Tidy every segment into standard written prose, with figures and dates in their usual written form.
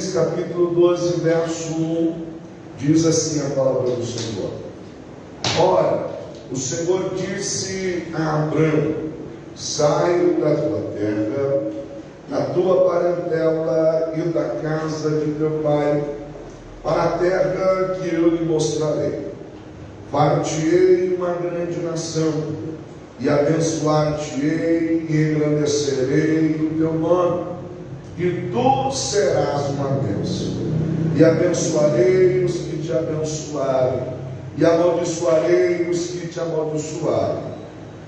Gênesis capítulo 12, verso 1, diz assim a palavra do Senhor. Ora, o Senhor disse a Abrão: sai da tua terra, da tua parentela e da casa de teu pai, para a terra que eu lhe mostrarei. Far-te-ei uma grande nação, e abençoar-te-ei e engrandecerei o teu nome, e tu serás uma bênção. E abençoarei os que te abençoarem, e amaldiçoarei os que te amaldiçoarem.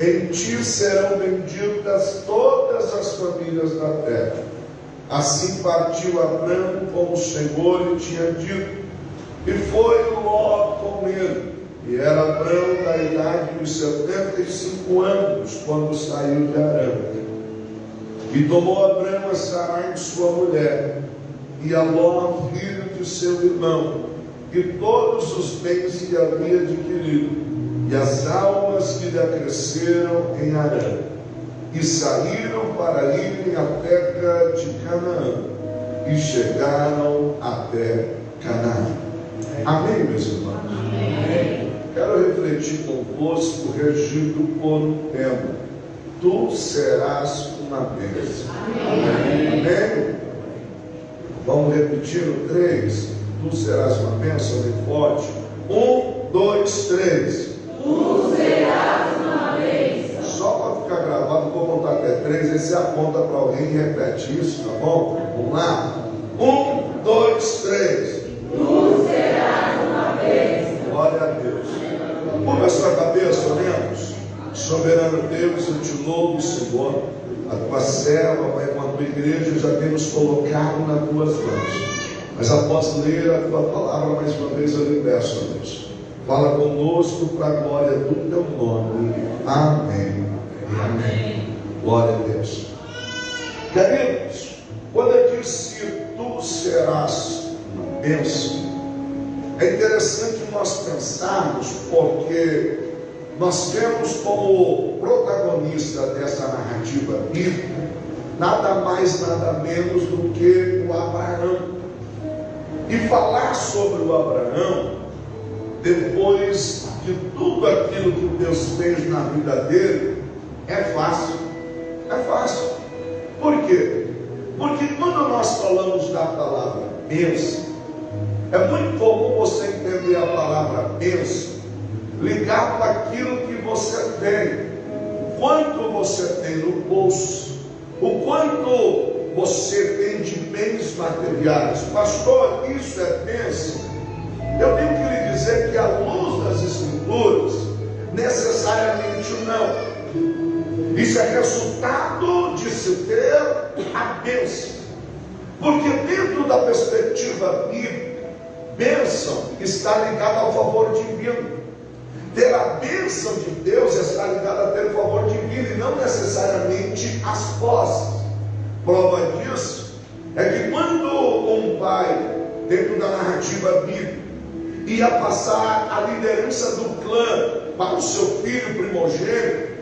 Em ti serão benditas todas as famílias da terra. Assim partiu Abrão como o Senhor lhe tinha dito, e foi Ló com ele. E era Abrão da idade dos 75 anos, quando saiu de Harã. E tomou Abrão a Sarai, sua mulher, e a Ló, filho de seu irmão, e todos os bens que havia adquirido, e as almas que lhe acresceram em Harã. E saíram para irem à terra de Canaã, e chegaram até Canaã. Amém, meus irmãos? Amém. Quero refletir convosco, regido por um tema: tu serás uma bênção. Amém. Amém? Vamos repetir o 3. Tu serás uma bênção, bem forte. 1, 2, 3. Tu serás uma bênção. Só para ficar gravado, vou contar até 3. Aí você aponta para alguém e repete isso, tá bom? Vamos lá? 1, 2, 3. Tu serás uma bênção. Glória a Deus. Curva a sua cabeça, oremos. Soberano Deus, eu te louvo, Senhor. A tua serva, Pai, com a tua igreja, já temos colocado nas tuas mãos. Mas após ler a tua palavra, mais uma vez eu lhe peço, ó Deus, fala conosco para a glória do teu nome. Amém. Amém. Glória a Deus. Queridos, quando eu disse tu serás uma bênção, é interessante nós pensarmos, porque nós temos como protagonista dessa narrativa bíblica nada mais, nada menos do que o Abraão. E falar sobre o Abraão, depois de tudo aquilo que Deus fez na vida dele, é fácil. É fácil. Por quê? Porque quando nós falamos da palavra bênção, é muito comum você entender a palavra bênção ligado àquilo que você tem, o quanto você tem no bolso, o quanto você tem de bens materiais. Pastor, isso é bênção? Eu tenho que lhe dizer que à luz das Escrituras, necessariamente não. Isso é resultado de se ter a bênção. Porque dentro da perspectiva bíblica, bênção está ligada ao favor divino. Ter a bênção de Deus está ligada a ter o favor divino e não necessariamente as posses. Prova disso é que quando um pai, dentro da narrativa bíblica, ia passar a liderança do clã para o seu filho primogênito,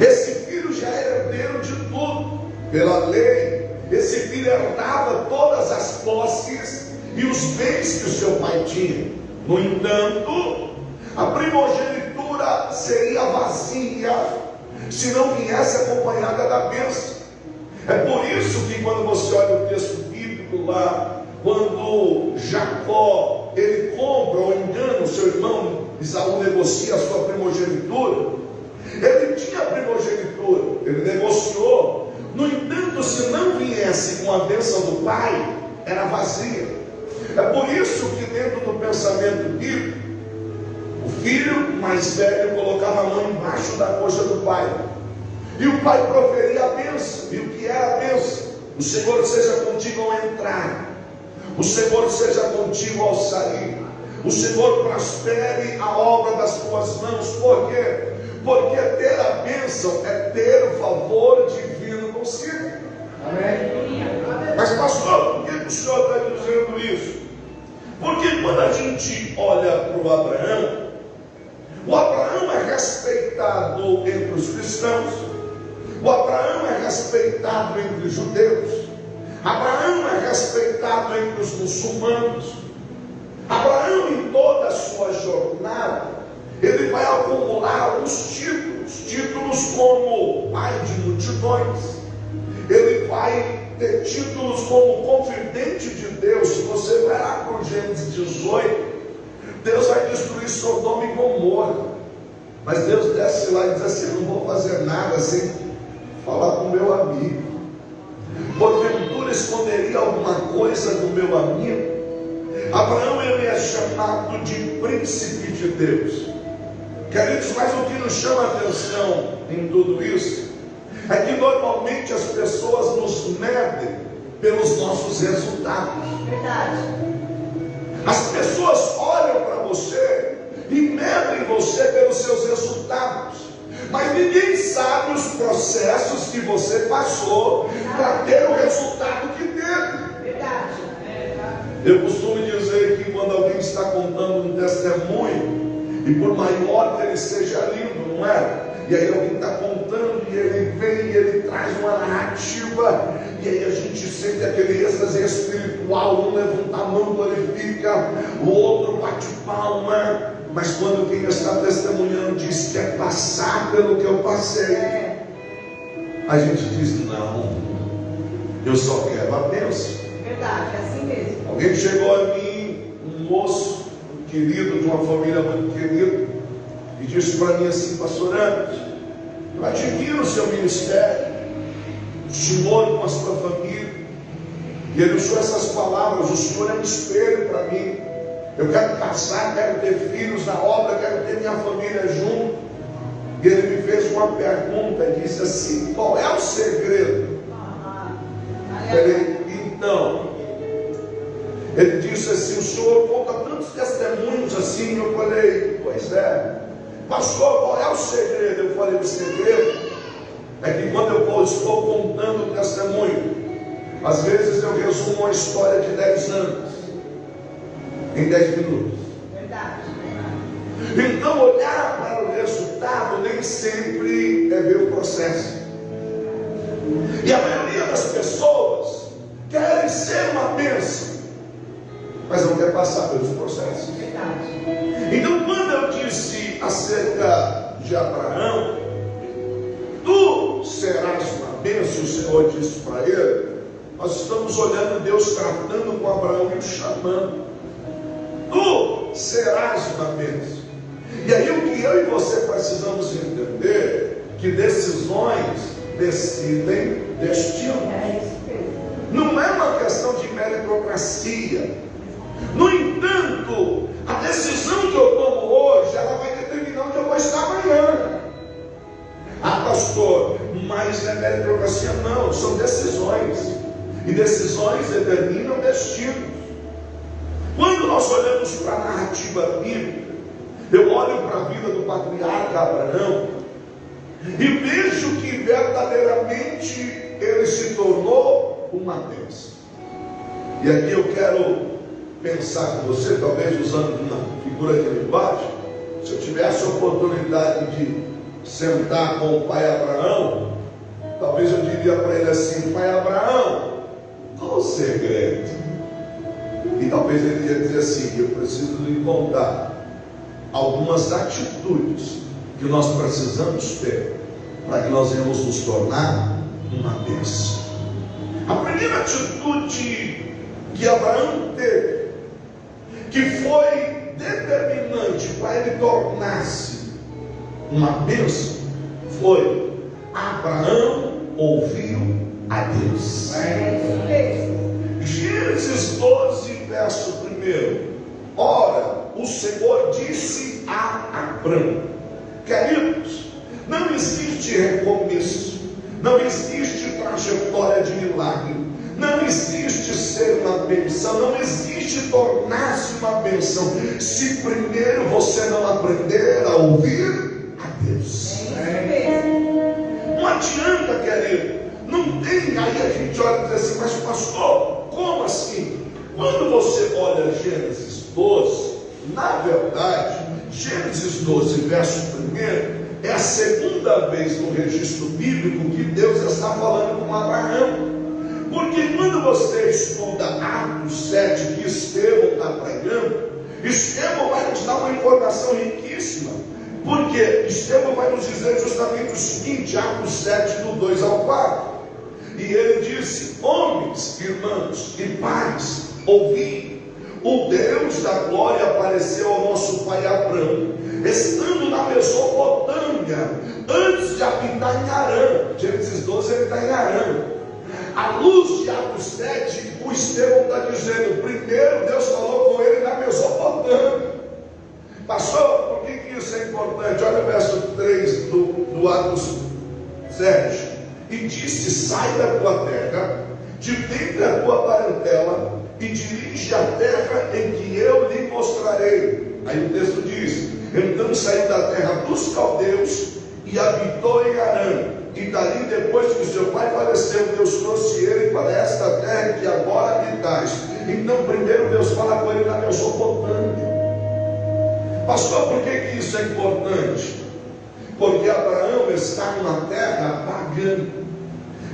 esse filho já era herdeiro de tudo. Pela lei, esse filho herdava todas as posses e os bens que o seu pai tinha. No entanto, a primogenitura seria vazia se não viesse acompanhada da bênção. É por isso que quando você olha o texto bíblico lá, quando Jacó ele compra ou engana o seu irmão Esaú, negocia a sua primogenitura, ele tinha a primogenitura, ele negociou. No entanto, se não viesse com a bênção do pai, era vazia. É por isso que dentro do pensamento bíblico, o filho mais velho colocava a mão embaixo da coxa do pai, e o pai proferia a bênção. E o que era a bênção? O Senhor seja contigo ao entrar, o Senhor seja contigo ao sair, o Senhor prospere a obra das tuas mãos. Por quê? Porque ter a bênção é ter o favor divino consigo. Amém? Mas pastor, por que o senhor está dizendo isso? Porque quando a gente olha para o Abraão é respeitado entre os cristãos, o Abraão é respeitado entre os judeus, Abraão é respeitado entre os muçulmanos. Abraão, em toda a sua jornada, ele vai acumular alguns títulos como pai de multidões. Ele vai ter títulos como confidente de Deus. Se você vai lá para o Gênesis 18, Deus vai destruir Sodoma e Gomorra, mas Deus desce lá e diz assim: não vou fazer nada sem falar com meu amigo. Porventura esconderia alguma coisa do meu amigo? Abraão, ele é chamado de príncipe de Deus. Queridos, mas o que nos chama a atenção em tudo isso é que normalmente as pessoas nos medem pelos nossos resultados. Verdade. As pessoas olham para você e medem você pelos seus resultados, mas ninguém sabe os processos que você passou para ter o resultado que teve. Verdade. Eu costumo dizer que quando alguém está contando um testemunho, e por maior que ele seja lindo, não é? E aí alguém está contando, e ele vem, e ele traz uma narrativa, e aí a gente sente aquele êxtase espiritual, um levanta a mão, glorifica, o outro bate palma, mas quando quem está testemunhando diz que é passar pelo que eu passei, a gente diz: não, eu só quero a bênção. Verdade, é assim mesmo. Alguém chegou a mim, um moço querido, de uma família muito querida, e disse para mim assim: pastor Anderson, eu admiro o seu ministério, o senhor com a sua família, e ele usou essas palavras: o senhor é um espelho para mim, eu quero casar, quero ter filhos na obra, quero ter minha família junto. E ele me fez uma pergunta e disse assim: qual é o segredo? Então, ele disse assim: o senhor conta tantos testemunhos assim. Eu falei: pois é, pastor, qual é o segredo? Eu falei: o segredo é que quando eu estou contando o testemunho, às vezes eu resumo uma história de 10 anos em 10 minutos. Verdade. Então, olhar para o resultado nem sempre é ver o processo. E a maioria das pessoas querem ser uma bênção, mas não quer passar pelos processos. Verdade. Então, quando eu disse acerca de Abraão, tu serás uma bênção, o Senhor disse para ele, nós estamos olhando Deus tratando com Abraão e o chamando. Tu serás uma bênção. E aí o que eu e você precisamos entender, que decisões decidem destino. É isso mesmo. Não é uma questão de meritocracia. No entanto, a decisão que eu tomo hoje, ela vai determinar onde eu vou estar amanhã. Ah, pastor, mas não é meritocracia, não, são decisões. E decisões determinam destinos. Quando nós olhamos para a narrativa bíblica, eu olho para a vida do patriarca Abraão e vejo que verdadeiramente ele se tornou uma bênção. E aqui eu quero pensar com você, talvez usando uma figura de linguagem. Se eu tivesse a oportunidade de sentar com o pai Abraão, talvez eu diria para ele assim: pai Abraão, qual o segredo? E talvez ele ia dizer assim: eu preciso lhe contar algumas atitudes que nós precisamos ter para que nós venhamos nos tornar uma bênção. A primeira atitude que Abraão teve, que foi determinante para ele tornar-se uma bênção, foi: Abraão ouviu a Deus. Gênesis 12, verso 1. Ora, o Senhor disse a Abraão. Queridos, não existe recomeço, não existe trajetória de milagre, não existe ser uma bênção, não existe tornar-se uma bênção, se primeiro você não aprender a ouvir a Deus. Não adianta, querido, não tem. Aí a gente olha e diz assim: mas pastor, como assim? Quando você olha Gênesis 12, na verdade, Gênesis 12, verso 1, é a segunda vez no registro bíblico que Deus está falando com Abraão. Porque quando você estuda Atos 7, que Estevão está pregando, Estevão vai nos dar uma informação riquíssima. Porque Estevão vai nos dizer justamente o seguinte, Atos 7, do 2 ao 4. E ele disse: homens, irmãos e pais, ouvi, o Deus da glória apareceu ao nosso pai Abraão, estando na Mesopotâmia, antes de habitar em Harã. Gênesis 12, ele está em Harã. À luz de Atos 7, o Estevão está dizendo: primeiro Deus falou com ele na Mesopotâmia. Pastor, por que isso é importante? Olha o verso 3 do Atos 7. E disse: sai da tua terra, de dentre a tua parentela, e dirige a terra em que eu lhe mostrarei. Aí o texto diz: então saiu da terra dos caldeus e habitou em Harã. E dali, depois que seu pai faleceu, Deus trouxe ele para esta terra que agora habitais. Então primeiro Deus fala com ele na Mesopotâmia. Pastor, por que isso é importante? Porque Abraão está numa terra pagã.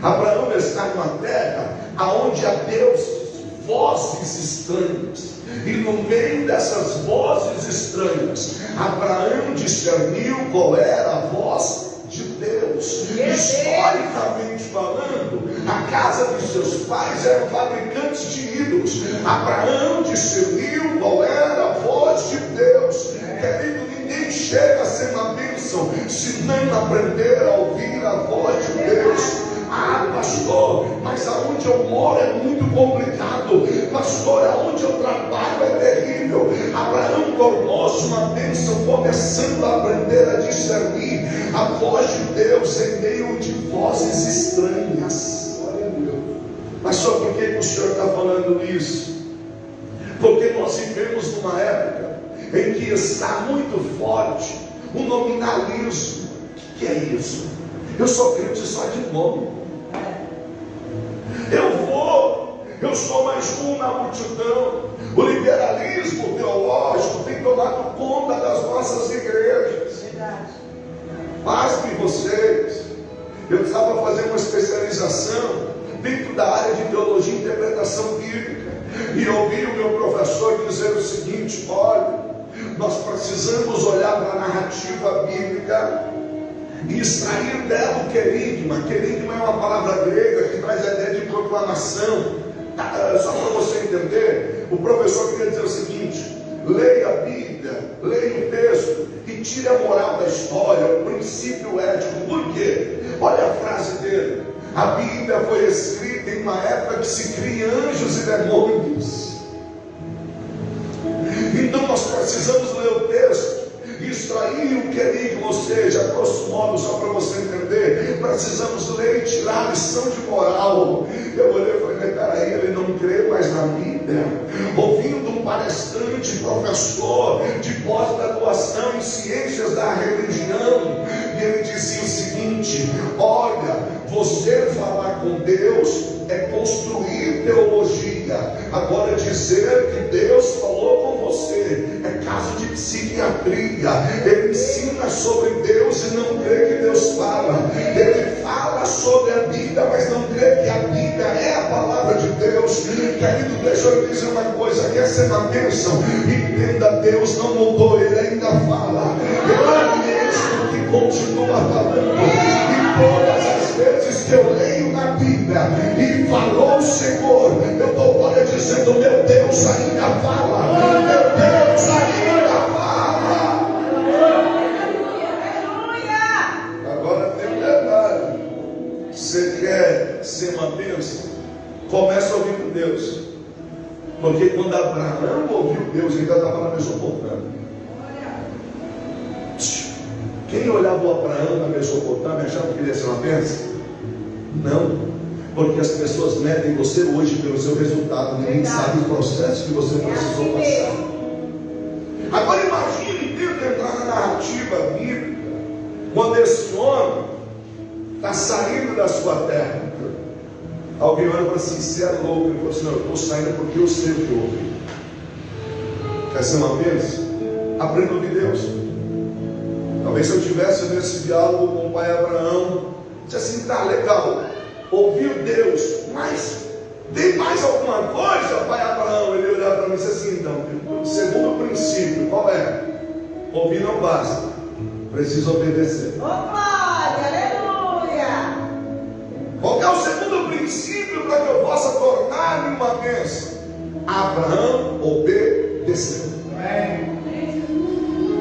Abraão está numa terra aonde há deuses, vozes estranhas. E no meio dessas vozes estranhas, Abraão discerniu qual era a voz de Deus. Historicamente falando, a casa de seus pais eram fabricantes de ídolos. Abraão discerniu qual era a voz de Deus. Querido, ninguém chega a ser uma bênção se não aprender a ouvir a voz de Deus. Ah, pastor, mas aonde eu moro é muito complicado. Pastor, aonde eu trabalho é terrível. Abraão tornou-se uma bênção, começando a aprender a discernir a voz de Deus em meio de vozes estranhas. Pastor, por que o senhor está falando isso? Porque nós vivemos numa época em que está muito forte o nominalismo. O que é isso? Eu sou crente só de nome. Eu sou mais um na multidão. O liberalismo teológico tem tomado conta das nossas igrejas. Verdade. Pasme vocês. Eu precisava fazer uma especialização dentro da área de teologia e interpretação bíblica. E ouvi o meu professor dizer o seguinte: olha, nós precisamos olhar para a narrativa bíblica e extrair dela o querigma. Querigma é uma palavra grega que traz a ideia de proclamação. Só para você entender, o professor queria dizer o seguinte: leia a Bíblia, leia o texto e tire a moral da história, o princípio ético. Por quê? Olha a frase dele: a Bíblia foi escrita em uma época que se cria anjos e demônios. Então nós precisamos ler o texto e extrair o querigma, ou seja, grosso modo, só para você entender, precisamos ler e tirar a lição de moral. Eu olhei e falei: mas peraí, ele não crê mais na Bíblia. Ouvindo um palestrante, professor de pós-graduação em ciências da religião, e ele dizia o seguinte: olha, você falar com Deus é construir teologia. Agora dizer que Deus falou com você é caso de psiquiatria. Ele ensina sobre Deus e não crê que Deus fala. Ele fala sobre a Bíblia, mas não crê que a Bíblia é a palavra de Deus. Querido, deixa eu dizer uma coisa: quer ser uma bênção? Entenda, Deus não mudou, Ele ainda fala. Ele é mesmo que continua falando. E todas as vezes que eu leio na Bíblia e falou o Senhor, eu estou agora dizendo: meu Deus ainda fala. Meu Deus ainda fala. Agora tem um detalhe: você quer ser uma bênção? Começa ouvindo Deus. Porque quando Abraão ouviu Deus, ele já estava na Mesopotâmia. Quem olhava o Abraão na Mesopotâmia achava que ele ia ser uma bênção? Não, porque as pessoas medem você hoje pelo seu resultado. Ninguém sabe o processo que você precisou passar. Agora imagine, tenta entrar na narrativa bíblica, quando esse homem está saindo da sua terra. Alguém olha para assim: você é louco? Ele falou assim: não, eu estou saindo porque eu sei o que houve. Quer ser uma bênção? Aprenda a ouvir Deus. Talvez se eu tivesse nesse diálogo com o pai Abraão, disse assim: tá legal, ouviu Deus, mas Tem mais alguma coisa, pai Abraão? Ele olhava para mim e disse assim: então, o segundo princípio, qual é? Ouvir não basta, precisa obedecer. Oh, glória, aleluia. Qual é o segundo princípio para que eu possa tornar-me uma bênção? Abraão obedeceu.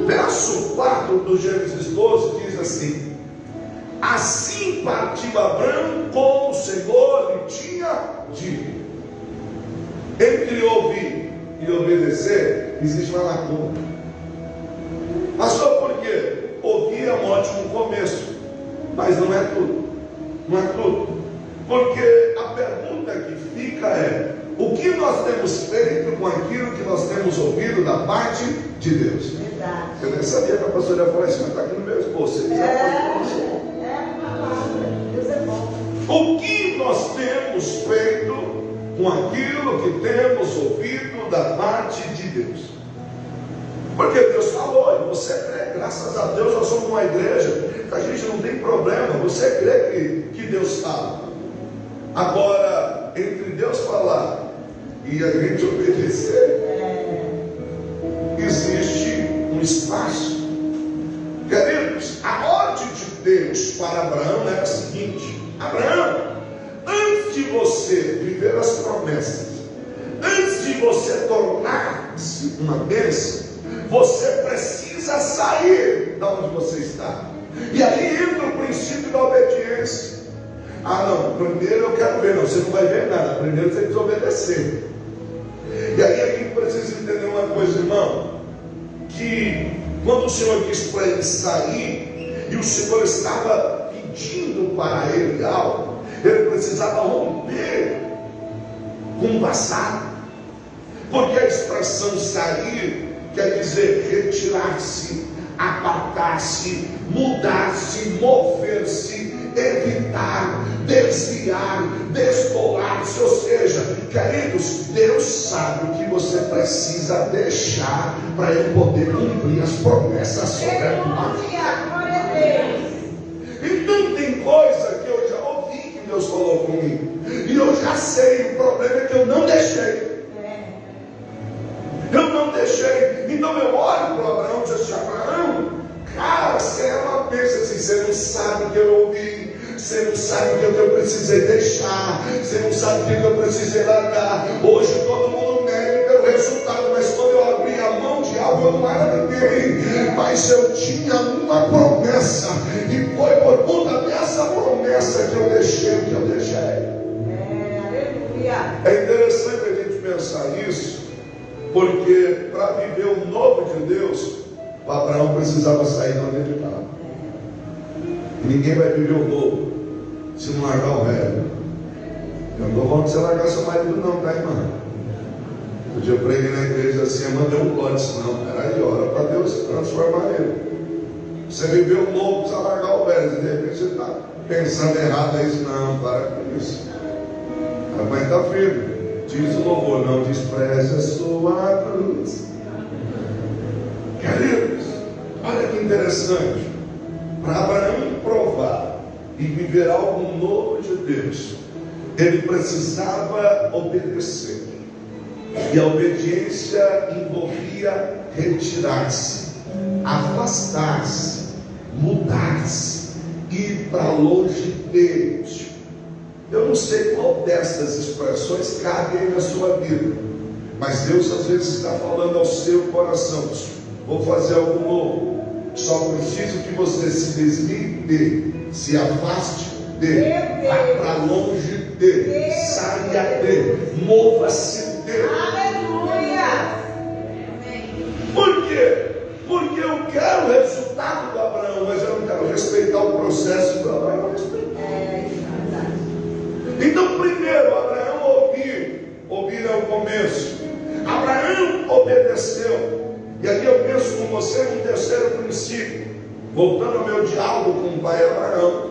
Verso 4 do Gênesis 12 diz assim: assim partiu Abraão como o Senhor lhe tinha dito. Entre ouvir e obedecer existe uma lacuna. Pastor, por quê? Ouvir é um ótimo começo, mas não é tudo. Não é tudo. Porque a pergunta que fica é: o que nós temos feito com aquilo que nós temos ouvido da parte de Deus? Verdade. Eu nem sabia que a pastora ia falar isso, mas está aqui no meu esboço. É uma palavra. Deus é bom. O que nós temos feito com aquilo que temos ouvido da parte de Deus? Porque Deus falou, e você crê, graças a Deus nós somos uma igreja, a gente não tem problema, você crê que Deus fala. Agora, entre Deus falar e a gente obedecer, existe um espaço. Queridos, a ordem de Deus para Abraão era a seguinte: Abraão, antes de você viver as promessas, antes de você tornar-se uma bênção, você precisa sair de onde você está. E aí entra o princípio da obediência. Ah, não, primeiro eu quero ver. Não, você não vai ver nada, primeiro você precisa obedecer. E aí a gente precisa entender uma coisa, irmão, que quando o Senhor disse para ele sair, e o Senhor estava pedindo para ele algo, ele precisava romper com o passado. Porque a expressão sair quer dizer retirar-se, apartar-se, mudar-se, mover-se, evitar, desviar, descolar-se. Ou seja, queridos, Deus sabe o que você precisa deixar para Ele poder cumprir as promessas sobre a tua vida. Então tem coisa que eu já ouvi que Deus falou comigo, e eu já sei. O problema é que eu não deixei. Eu não deixei. Então eu olho para Abraão e disse: Abraão, cara, você é uma bênção assim. Você não sabe o que eu ouvi, você não sabe o que eu precisei deixar, você não sabe o que eu precisei largar. Hoje todo mundo mede pelo resultado, mas quando eu abri a mão de algo eu não era ninguém, mas eu tinha uma promessa, e foi por conta dessa promessa que eu deixei o que eu deixei. Aleluia. É interessante a gente pensar isso, porque para viver o novo de Deus, o Abraão precisava sair de onde ele estava. E ninguém vai viver o novo se não largar o velho. Eu não estou falando de você largar seu marido não, tá, irmã? Um dia eu preguei na igreja assim, a irmã deu um glória, disse: não, peraí, ora para Deus se transformar ele. Você viveu o novo, precisa largar o velho. E de repente você está pensando errado, é isso. Não, para com isso. A mãe está firme. Diz o louvor: não despreze a sua cruz. Queridos, olha que interessante. Para Abraão provar e viver algo novo de Deus, ele precisava obedecer. E a obediência envolvia retirar-se, afastar-se, mudar-se, ir para longe deles. Eu não sei qual dessas expressões cabe aí na sua vida, mas Deus às vezes está falando ao seu coração: vou fazer algo novo, só preciso que você se desvie, se afaste dele, vá para longe dele, saia dele, mova-se dele. Aleluia. Por quê? Porque eu quero o resultado do Abraão, mas eu não quero respeitar o processo do Abraão respeitar. Então, primeiro, Abraão ouvir é o começo. Abraão obedeceu. E aqui eu penso com você num terceiro princípio, voltando ao meu diálogo com o pai Abraão.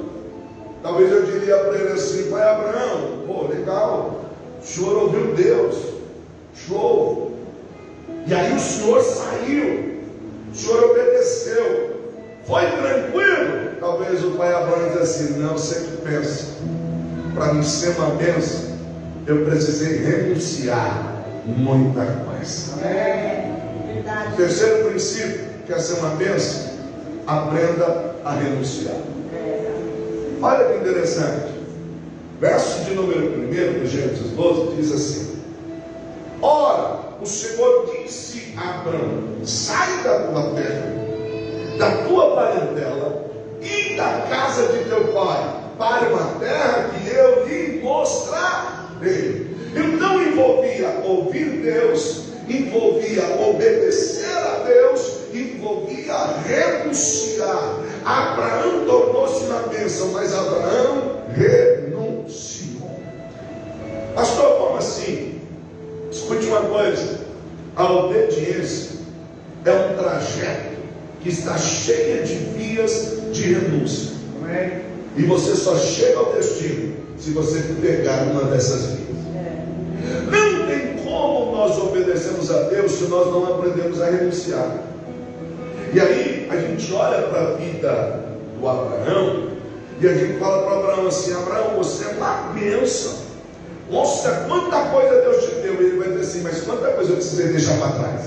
Talvez eu diria para ele assim: pai Abraão, pô, legal, o senhor ouviu Deus, show. E aí o senhor saiu, o senhor obedeceu, foi tranquilo. Talvez o pai Abraão diz assim: não, você que pensa, para mim ser uma bênção, eu precisei renunciar muita coisa. Verdade. Terceiro princípio, quer ser uma bênção? Aprenda a renunciar. Olha que interessante. Verso de número 1 do Gênesis 12 diz assim: ora, o Senhor disse a Abraão: sai da tua terra, da tua parentela e da casa de teu pai, para uma terra que eu lhe mostrarei. Então envolvia ouvir Deus, envolvia obedecer a Deus, envolvia renunciar. Abraão tornou-se uma bênção, mas Abraão renunciou. Pastor, como assim? Escute uma coisa: a obediência é um trajeto que está cheio de vias de renúncia. E você só chega ao destino se você pegar uma dessas vias. Não tem como nós obedecermos a Deus se nós não aprendemos a renunciar. E aí a gente olha para a vida do Abraão e a gente fala para Abraão assim: Abraão, você é uma bênção. Nossa, quanta coisa Deus te deu. E ele vai dizer assim: mas quanta coisa eu precisei deixar para trás.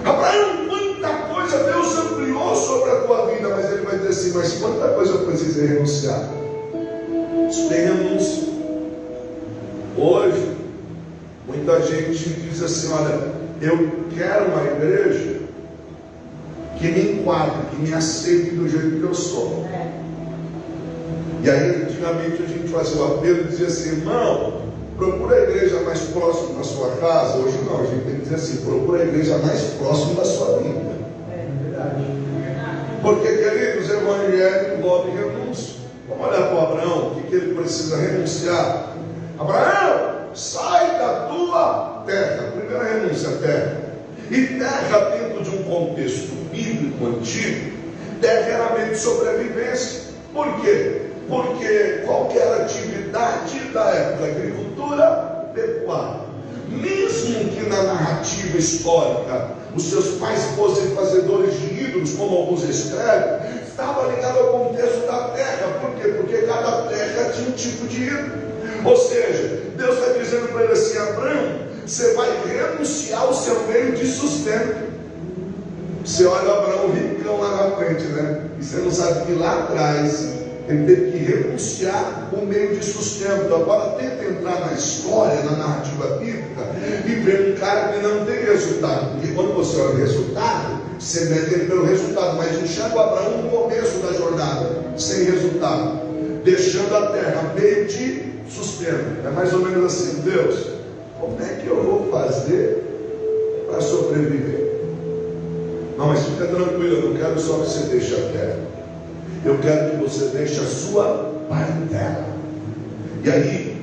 Abraão, quanta coisa Deus ampliou sobre a tua vida. Mas ele vai dizer assim: mas quanta coisa eu precisei renunciar. Isso tem renúncia. Hoje muita gente diz assim: olha, eu quero uma igreja que me enquadre, que me aceite do jeito que eu sou. E aí antigamente a gente fazia o apelo e dizia assim: irmão, procura a igreja mais próxima da sua casa. Hoje não, a gente tem que dizer assim: procura a igreja mais próxima da sua vida. Porque, queridos, evangelho envolve renúncia. Vamos olhar para o Abraão, o que ele precisa renunciar. Abraão, sai da tua terra. Primeira renúncia, terra. E terra, dentro de um contexto bíblico antigo, terra era meio de sobrevivência. Por quê? Porque qualquer atividade da época, agricultura, pecuária, mesmo que na narrativa histórica os seus pais fossem fazedores de ídolos, como alguns escrevem, estava ligado ao contexto da terra. Por quê? Porque cada terra tinha um tipo de ídolo. Ou seja, Deus está dizendo para ele assim: Abraão, você vai renunciar o seu meio de sustento. Você olha o Abraão ricão lá na frente, né? E você não sabe que lá atrás ele teve que renunciar o meio de sustento. Agora tenta entrar na história, na narrativa bíblica, e ver um cara que não tem resultado. Porque quando você olha o resultado, você mede ele pelo resultado. Mas enxerga o Abraão no começo da jornada, sem resultado, deixando a terra, meio de sustento. É mais ou menos assim: Deus, como é que eu vou fazer para sobreviver? Não, mas fica tranquilo, eu não quero só que você deixe a terra, eu quero que você deixe a sua parentela. E aí,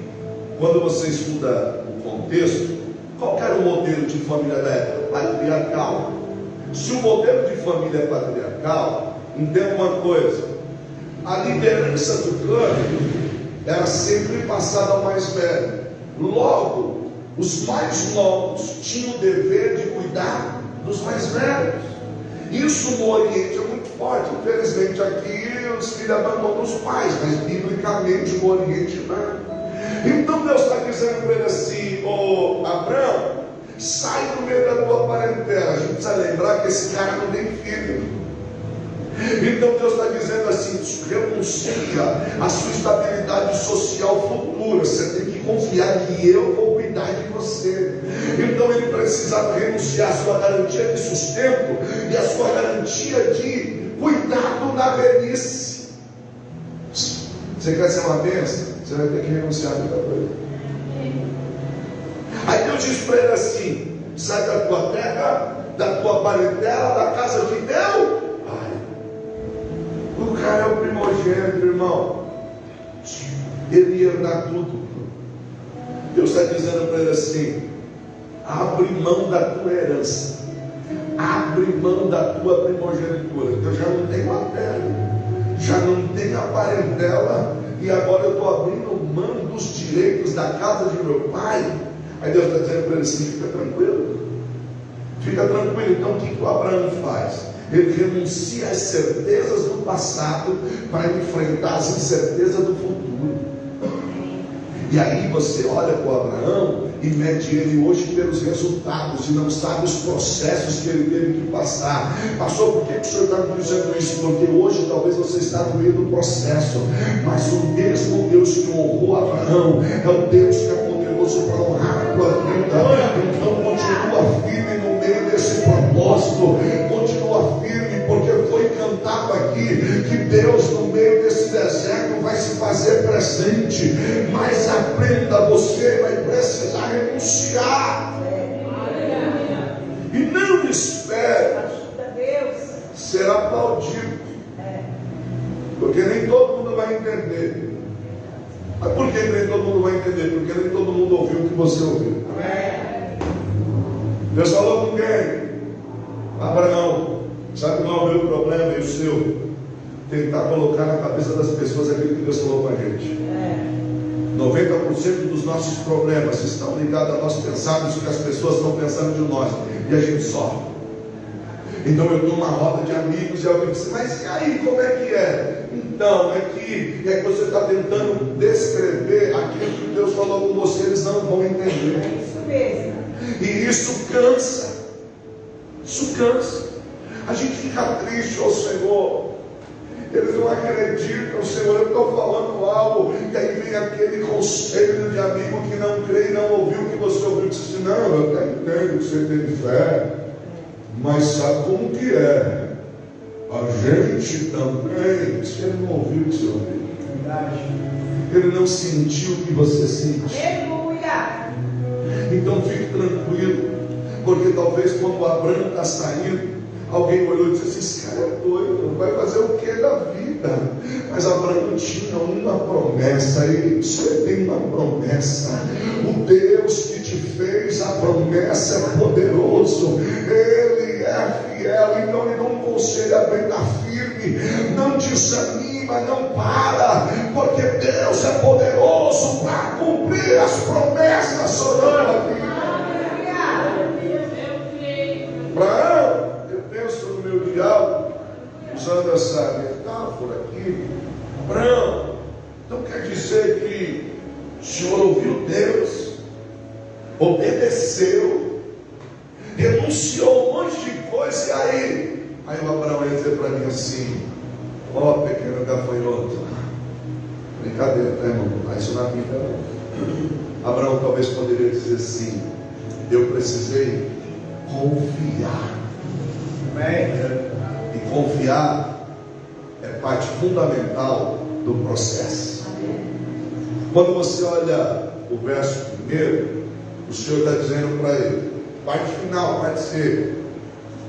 quando você estuda o contexto, qual era o modelo de família da época? Patriarcal. Se o modelo de família é patriarcal, entenda uma coisa: a liderança do clã era sempre passada ao mais velho. Logo, os mais novos tinham o dever de cuidar dos mais velhos. Isso no Oriente é muito forte. Infelizmente aqui os filhos abandonam os pais, mas biblicamente no Oriente não. Então Deus está dizendo para ele assim: ô Abraão, sai do meio da tua parentela. A gente precisa lembrar que esse cara não tem filho. Então Deus está dizendo assim: renuncia a sua estabilidade social futura. Você tem que confiar que eu vou cuidar de você. Então ele precisava renunciar a sua garantia de sustento e a sua garantia de cuidado na velhice. Você quer ser uma bênção? Você vai ter que renunciar a muita coisa. Aí Deus diz para ele assim: sai da tua terra, da tua parentela, da casa de teu pai. O cara é o primogênito, irmão. Ele ia dar tudo. Deus está dizendo para ele assim: abre mão da tua herança, abre mão da tua primogenitura. Eu já não tenho a terra, já não tenho a parentela, e agora eu estou abrindo mão dos direitos da casa de meu pai. Aí Deus está dizendo para ele assim: fica tranquilo, fica tranquilo. Então o que o Abraão faz? Ele renuncia às certezas do passado para enfrentar as incertezas do futuro. E aí você olha para o Abraão e mede ele hoje pelos resultados e não sabe os processos que ele teve que passar. Pastor, por que o senhor está me dizendo isso? Porque hoje talvez você está no meio do processo, mas o mesmo Deus que honrou Abraão é o Deus que é poderoso para honrar a tua vida. Então continua firme no meio desse propósito, continua firme, porque foi cantado aqui que Deus no meio desse deserto vai se fazer presente, mas aprenda, você vai precisar renunciar e não espere ser aplaudido, porque nem todo mundo vai entender. Mas por que nem todo mundo vai entender? Porque nem todo mundo ouviu o que você ouviu. Deus falou com quem? Abraão. Sabe qual é o meu problema e o seu? Tentar colocar na cabeça das pessoas aquilo que Deus falou com a gente. 90% dos nossos problemas estão ligados a nós pensarmos o que as pessoas estão pensando de nós, e a gente sofre. Então eu estou numa roda de amigos e alguém diz, mas e aí, como é que é? Então, é que você está tentando descrever aquilo que Deus falou com você, eles não vão entender. É isso mesmo. E isso cansa. Isso cansa. A gente fica triste ao Senhor. Eles não acreditam, Senhor, eu estou falando algo, e aí vem aquele conselho de amigo que não crê e não ouviu o que você ouviu, e diz assim, não, eu até entendo que você tem fé, mas sabe como que é? A gente também, se ele não ouviu o que você ouviu, ele não sentiu o que você sentiu. Aleluia! Então fique tranquilo, porque talvez quando o Abraão está saindo, alguém olhou e disse assim, esse cara é doido, vai fazer o que da vida? Mas Abraão tinha uma promessa, e você tem uma promessa. O Deus que te fez a promessa é poderoso, Ele é fiel. Então lhe dou um conselho, aguenta firme, não desanima, não para, porque Deus é poderoso para cumprir as promessas sobre a tua vida. Abraão, eu penso no meu diálogo, usando essa metáfora aqui. Abraão, então quer dizer que o senhor ouviu Deus, obedeceu, renunciou um monte de coisa, e aí o Abraão ia dizer para mim assim, ó pequeno gafanhoto, brincadeira, tá, irmão? Isso na Bíblia não. Abraão talvez poderia dizer assim, eu precisei confiar. E confiar é parte fundamental do processo. Quando você olha o verso primeiro, o Senhor está dizendo para ele, parte final, parte C,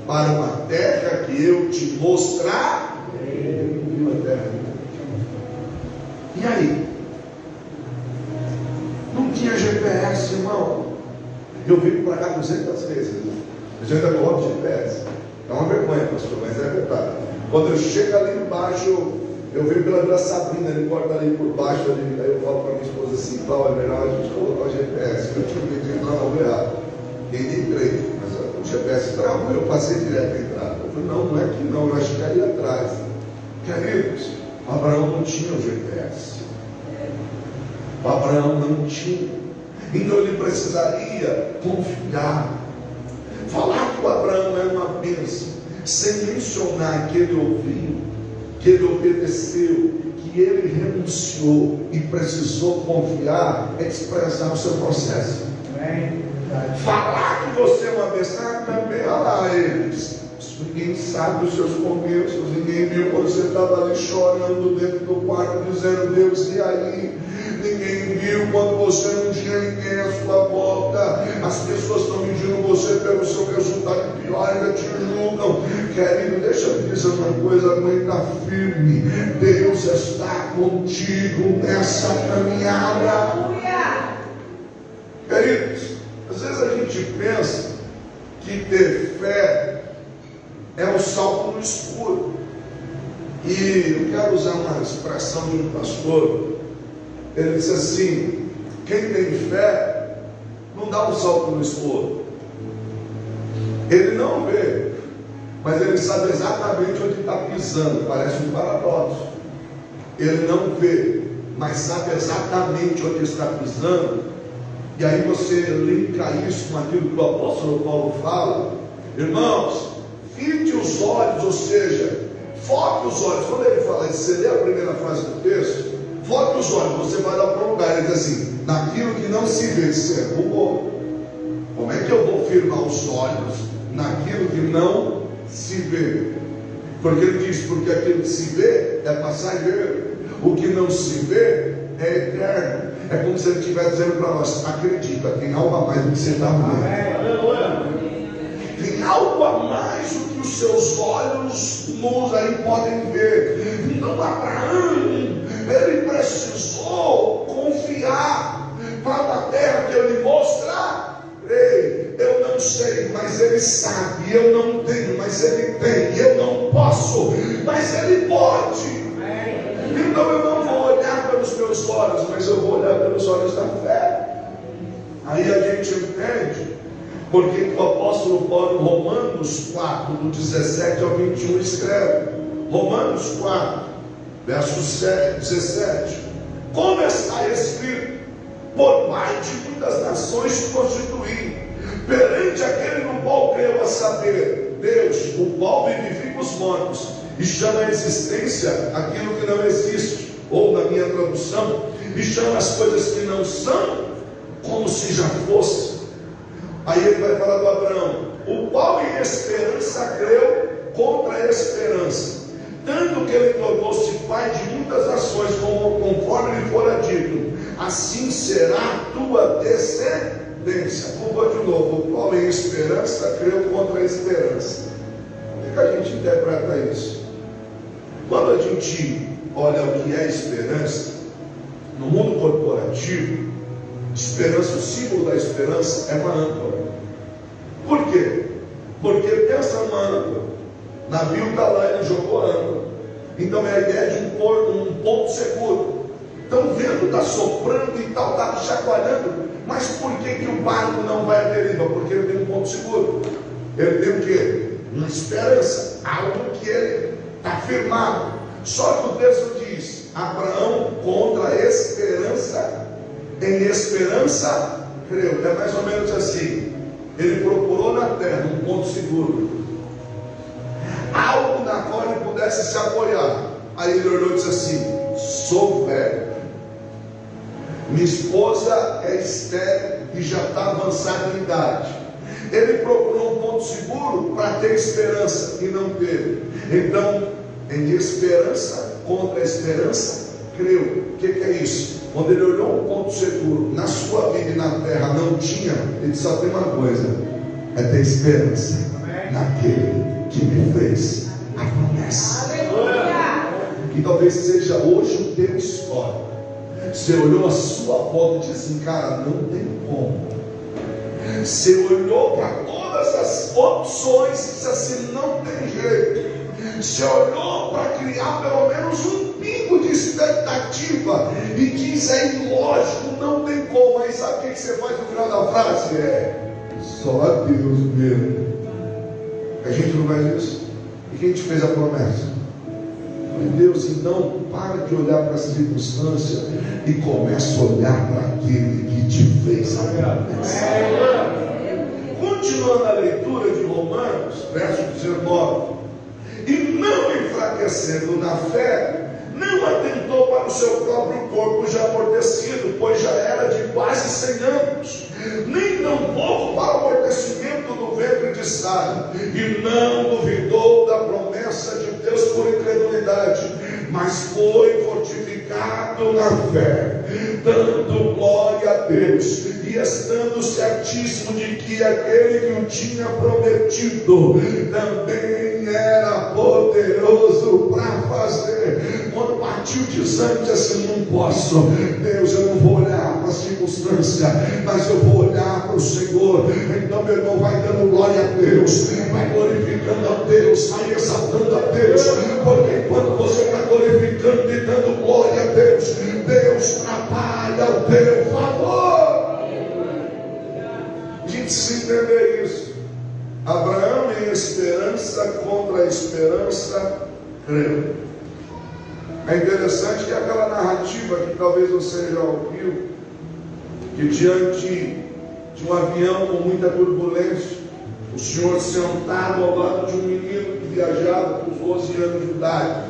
para uma terra que eu te mostrarei. E aí? Não tinha GPS, irmão. Eu vim para cá 200 vezes. A gente ainda coloca GPS. É uma vergonha, pastor, mas é verdade. Quando eu chego ali embaixo, eu venho pela Vila Sabrina, ele corta ali por baixo, ali, aí eu falo para minha esposa assim, Paulo, é melhor a gente colocar o GPS, que eu tinha que entrar na rua errada. E entrei, mas o GPS travou, eu passei direto a entrada. Eu falei, não é aqui não, eu acho que é ali atrás. Queridos, Abraão não tinha o GPS. Abraão não tinha. Então ele precisaria confiar. Falar que o Abraão era uma bênção, sem mencionar que ele ouviu, que ele obedeceu, que ele renunciou e precisou confiar, é desprezar o seu processo. Falar que você é uma bênção, também, olha lá eles. Ninguém sabe os seus começos, ninguém viu quando você estava ali chorando dentro do quarto, dizendo, Deus, e aí? Ninguém viu quando você não tinha ninguém à sua volta. As pessoas estão medindo você pelo seu resultado, pior, ainda te julgam. Querido, deixa eu dizer uma coisa, aguenta firme. Deus está contigo nessa caminhada. Queridos, às vezes a gente pensa que ter fé é um salto no escuro. E eu quero usar uma expressão de um pastor. Ele disse assim, quem tem fé não dá um salto no escuro. Ele não vê, mas ele sabe exatamente onde está pisando. Parece um paradoxo. Ele não vê, mas sabe exatamente onde está pisando. E aí você linka isso com aquilo que o apóstolo Paulo fala. Irmãos, fite os olhos, ou seja, foque os olhos. Quando ele fala isso, você lê a primeira frase do texto, foque os olhos, você vai lá para um lugar, ele diz assim, naquilo que não se vê. Você bugou. Como é que eu vou firmar os olhos naquilo que não se vê? Porque ele diz, porque aquilo que se vê é passageiro, o que não se vê é eterno. É como se ele estivesse dizendo para nós, acredita, tem algo a mais do que você está vendo. Tem algo a mais do que os seus olhos nus aí podem ver. Então Abraão, ele precisou confiar para uma terra que eu lhe mostrar. Ei, eu não sei, mas ele sabe. Eu não tenho, mas ele tem. Eu não posso, mas ele pode. Então eu não vou olhar pelos meus olhos, mas eu vou olhar pelos olhos da fé. Aí a gente entende porque o apóstolo Paulo, em Romanos 4, do 17 ao 21, escreve. Romanos 4, verso 17. Como está escrito, por pai de muitas nações se constituí, perante aquele no qual creu, a saber, Deus, o qual vivifica os mortos e chama a existência aquilo que não existe, ou na minha tradução, e chama as coisas que não são como se já fosse. Aí ele vai falar do Abraão, o qual em esperança creu contra a esperança, tanto que ele tornou-se pai de muitas nações, conforme lhe fora dito, assim será a tua descendência. Vou de novo, o qual em esperança creu contra a esperança. Como é que a gente interpreta isso? Quando a gente olha o que é esperança, no mundo corporativo, esperança, o símbolo da esperança é uma âncora. Por quê? Porque pensa numa âncora, o navio está lá, ele jogou a âncora. Então é a ideia de um ponto seguro. Então o vento está soprando e tal, está chacoalhando, mas por que o barco não vai à deriva? Porque ele tem um ponto seguro. Ele tem o quê? Uma esperança, algo que ele está firmado. Só que o texto diz, Abraão contra a esperança, em esperança creu. É mais ou menos assim, ele procurou na terra um ponto seguro, algo na qual ele pudesse se apoiar. Aí ele olhou e disse assim, sou velho, minha esposa é estéril e já está avançada em idade. Ele procurou um ponto seguro para ter esperança e não teve. Então, em esperança contra a esperança creu. O que é isso? Quando ele olhou um ponto seguro na sua vida e na terra não tinha, ele só tem uma coisa, é ter esperança naquele que me fez a promessa. Que talvez seja hoje o teu história. Você olhou a sua volta e disse assim, cara, não tem como. Você olhou para todas as opções e disse assim, não tem jeito. Você olhou para criar pelo menos um pingo de expectativa e diz, é ilógico, não tem como. Aí sabe o que você faz no final da frase? Só a Deus mesmo. A gente não faz isso. E quem te fez a promessa? Deus, então para de olhar para essa circunstância e começa a olhar para aquele que te fez a promessa. Continuando a leitura de Romanos, verso 19, e não enfraquecendo na fé, não atentou para o seu próprio corpo já amortecido, pois já era de quase 100 anos, nem tampouco para o amortecimento do ventre de Sara, e não duvidou da promessa de Deus por incredulidade, mas foi fortificado na fé, dando glória a Deus, e estando certíssimo de que aquele que o tinha prometido também era poderoso para fazer. Quando partiu o desânimo, assim, não posso, Deus, eu não vou olhar para a circunstância, mas eu vou olhar para o Senhor. Então meu irmão vai dando glória a Deus, vai glorificando a Deus, vai exaltando a Deus, porque enquanto você está glorificando e dando glória a Deus, Deus trabalha ao teu favor. A gente precisa entender isso. Abraão em esperança contra a esperança creu. É interessante que aquela narrativa narrativa que talvez você já ouviu, que diante de um avião com muita turbulência, o Senhor sentado ao lado de um menino que viajava com 12 anos de idade,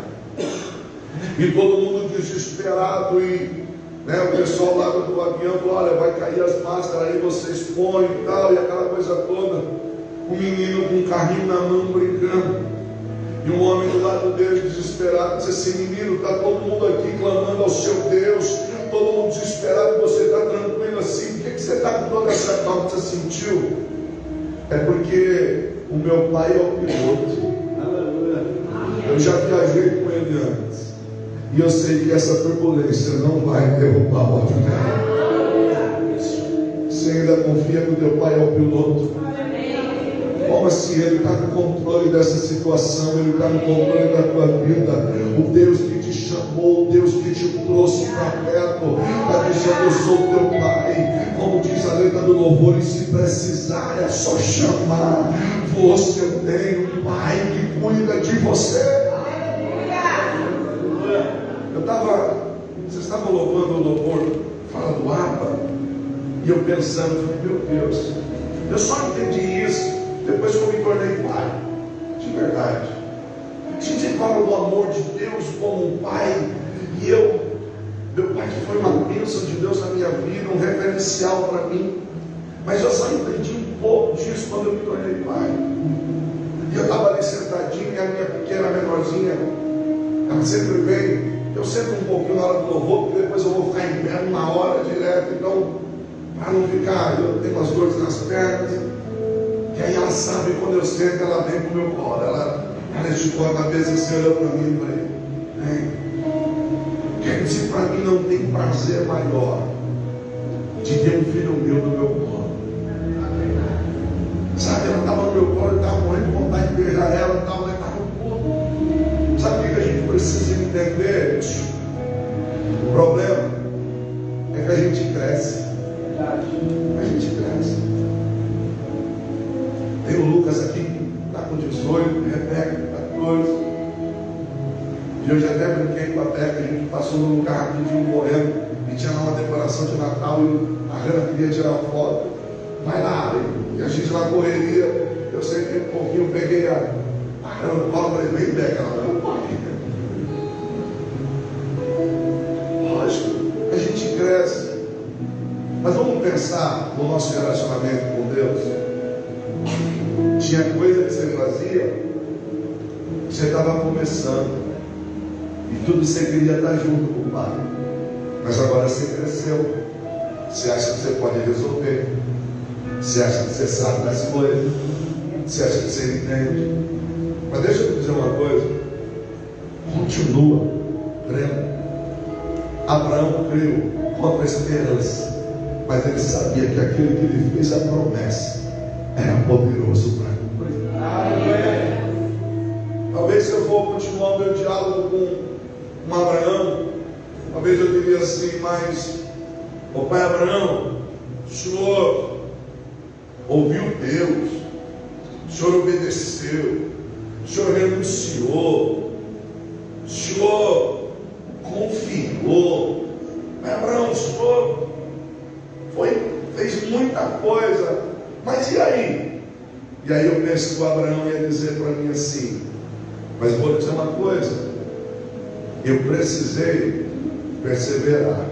e todo mundo desesperado, e o pessoal lá do avião falou: olha, vai cair as máscaras aí, vocês põem e tal, e aquela coisa toda. O menino com um carrinho na mão brincando, e um homem do lado dele desesperado disse assim: menino, está todo mundo aqui clamando ao seu Deus, todo mundo desesperado, e você está tranquilo assim, por que você está com toda essa calma? Você sentiu? É porque o meu pai é o piloto. Eu já viajei com ele antes, e eu sei que essa turbulência não vai derrubar o avião. Você ainda confia que o teu pai é o piloto? Como assim? Ele está no controle dessa situação, Ele está no controle da tua vida. O Deus que te chamou, o Deus que te trouxe para perto, está dizendo: eu sou teu pai. Como diz a letra do louvor, e se precisar é só chamar. Você tem um pai que cuida de você. Vocês estavam louvando o louvor, fala do Abba, e eu pensando, meu Deus, eu só entendi isso depois que eu me tornei pai, de verdade. A gente fala do amor de Deus como um pai, e meu pai que foi uma bênção de Deus na minha vida, um referencial para mim, mas eu só entendi um pouco disso quando eu me tornei pai. E eu estava ali sentadinho, e a minha pequena menorzinha, ela sempre vem. Eu sento um pouquinho na hora do louvor, porque depois eu vou ficar em pé uma hora direto. Então, para não ficar, eu tenho umas dores nas pernas. E aí ela sabe, quando eu sento, ela vem pro meu colo. Ela esticou a cabeça e se olhou para mim e falei: quer dizer, para mim não tem prazer maior de ter um filho meu no meu colo. Sabe, ela estava no meu colo, eu estava morrendo de vontade de beijar ela, ela estava no colo. Sabe o que a gente precisa entender? O problema é que a gente cresce. A gente cresce. Tem o Lucas aqui, que está com 18, Rebeca, 14. E eu já até brinquei com a Beca, a gente passou num lugar rapidinho correndo, e tinha lá uma decoração de Natal, e a Rana queria tirar uma foto. Vai lá, e a gente lá correria. Eu sentei um pouquinho, peguei a Rana no colo, falei: vem, Beca, ela não pode. Lógico, a gente cresce. Mas vamos pensar no nosso relacionamento com Deus. Tinha coisa que você fazia, você estava começando, e tudo você queria estar junto com o Pai. Mas agora você cresceu, você acha que você pode resolver, você acha que você sabe das coisas, você acha que você entende. Mas deixa eu te dizer uma coisa: continua crendo. Abraão creu contra a esperança, mas ele sabia que aquele que lhe fez a promessa era poderoso para cumprir. Talvez, se eu for continuar o meu diálogo com Abraão, talvez eu diria assim: mas, ô pai Abraão, o senhor ouviu Deus, o senhor obedeceu, o senhor renunciou, o senhor confiou. Mas Abraão, o senhor fez muita coisa, mas e aí? E aí eu penso que o Abraão ia dizer para mim assim: mas vou dizer uma coisa, eu precisei perseverar.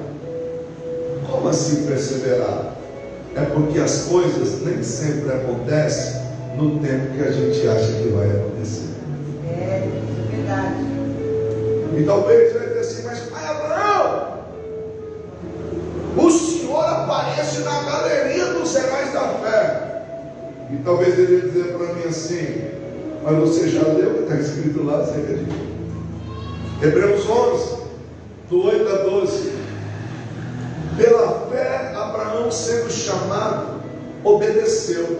Como assim perseverar? É porque as coisas nem sempre acontecem no tempo que a gente acha que vai acontecer. É verdade. E talvez ele diga assim: mas pai Abraão, o senhor aparece na galeria dos heróis da fé. E talvez ele ia dizer para mim assim: mas você já leu o que está escrito lá acerca disso? Hebreus 11, do 8 a 12. Pela fé, Abraão, sendo chamado, obedeceu,